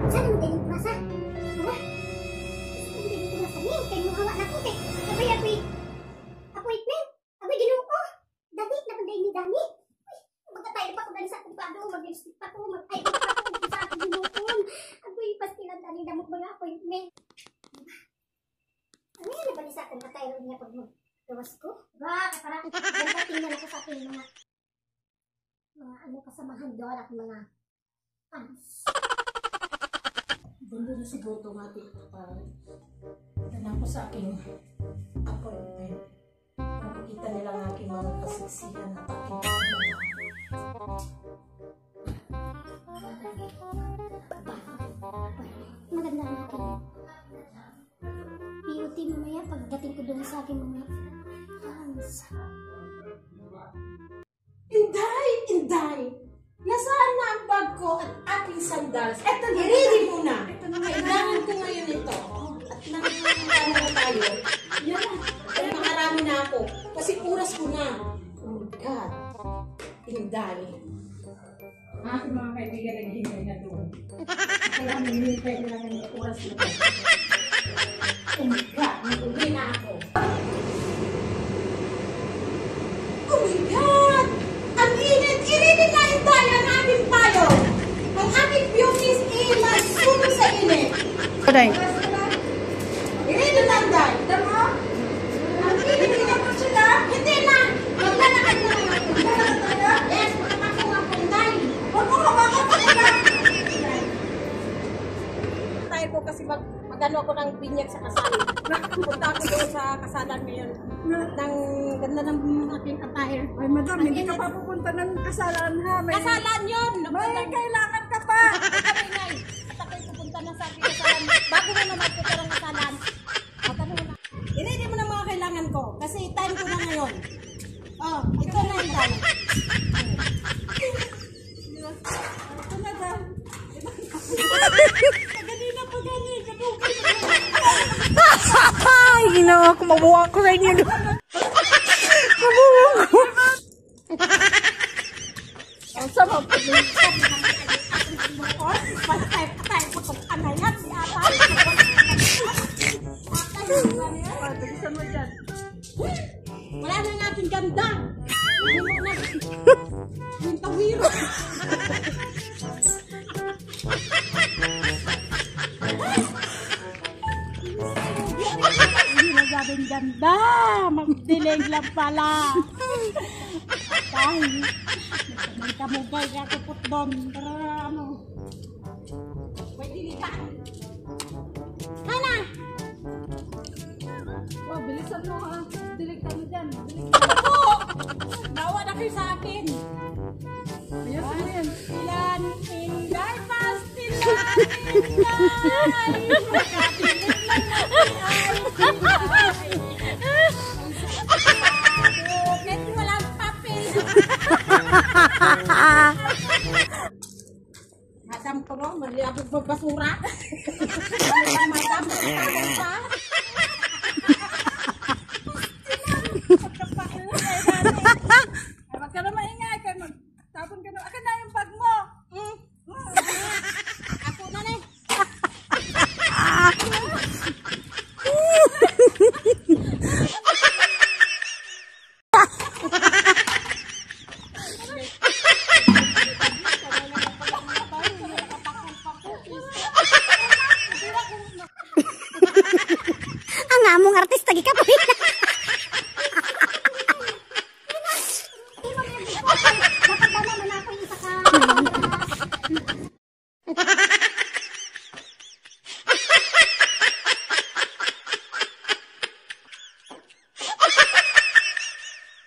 Saan mo din kurasa? Wala. Saan mo din kurasa ni? Kaya mo hawa na ko kay. Ako'y appointment. Ako'y Ginoo. Dami na panday ni Dami. Magkatayo pa ko dali sa akong pado. Mag-lipstick pa ko. Mag-ayo pa ko sa akong Ginoo. Ako'y pastilan dali na mga appointment. Ano yan na ba sa akin? Katayo niya pag gawas ko? Ba, parang tingnan ako sa aking mga ano kasamahan doon at mga fans. Doon na si Goto nga dito para tanang ko sa aking appointment. Para makita nila ang aking mga kasiksihan at aking maganda ang aking POT mamaya pagdating ko doon sa aking mga fans. Inday! Inday! Nasaan na ang bag ko at aking sandals? Eto na, ready muna. Kailangan ko ngayon ito. At nangangano na tayo. Yan. Kaya makarami na ako. Kasi oras ko na. Oh God. Inday. Aking mga kaibigan naghihintay na doon. Kaya naghihintay na lang ang oras na ito. Oh my God. Nag-uwi na ako. Oh my God! Ang init! Init na yung tayo ang ating payo! Ang ating beauties ay sunog sa init! Aday. Init na ang tayo! Tama? Ang init na po sila! Hindi na! Maglalakad na lang ako! Maglalakad tayo? Yes! Magkakako ang punday! Huwag mo hawakan ko sila! Tayo ko kasi magano ako ng binyag sa kasal. Punta ako doon sa kasalan ngayon. Nang ganda ng aking attire. Ay, madam, hindi ka pa pupunta ng kasalan, ha? Kasalan yun! May kailangan ka pa! At ako'y pupunta na sa aking kasalan. Bago mo naman punta ng kasalan. At ano na? Hindi mo na mga kailangan ko. Kasi time ko na ngayon. Oh, ito na yung time. Ito na daw. Paganina pa gani. Katukay na. Ay, ginawa ko. Mabuha ko sa inyo. Mabuha ko. Ang sama po yung patay ko kung ano yan. Si Ata. Bilisan mo dyan. Wala na natin ganda. Hindi mo na. Yung tawiro. Hindi na sabing ganda. Magdilig lang pala. Dahil may kamugay ka kupot doon. Pero ano. May dilitan. Hana! Oh, bilisan mo, ha? Dilig ka mo dyan. Ako! Nawa na kayo sa akin. Ayan, ayan. Ilan, inday, pastilan, inday. Magkatilig lang natin ay bakit walang papel? Madam ko no, maliyabog magbasura. Madam, pa. Ay, wag ka na maingay. Tapon ka na. Akin na yung bag mo. Ako na na. Ang among artista gikapit.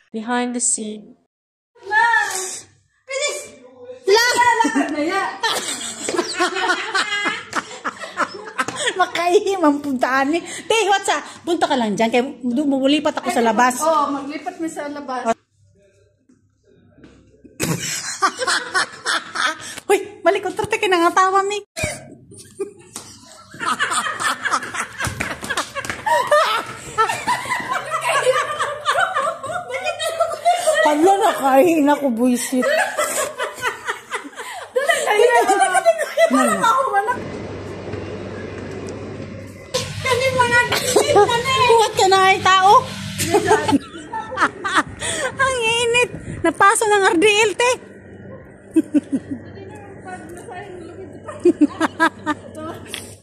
Behind the scene. Makaihim ang puntaan ni. Te, what's up? Punta ka lang dyan. Kaya mumulipat ako sa labas. Oo, maglipat mo sa labas. Uy, malikot. Tarte ka nangatawa, Mick. Hala, nakahin ako, buisit. Wala ako, wala. Huwat ka na ay tao. Ang init. Napaso ng RDL, te.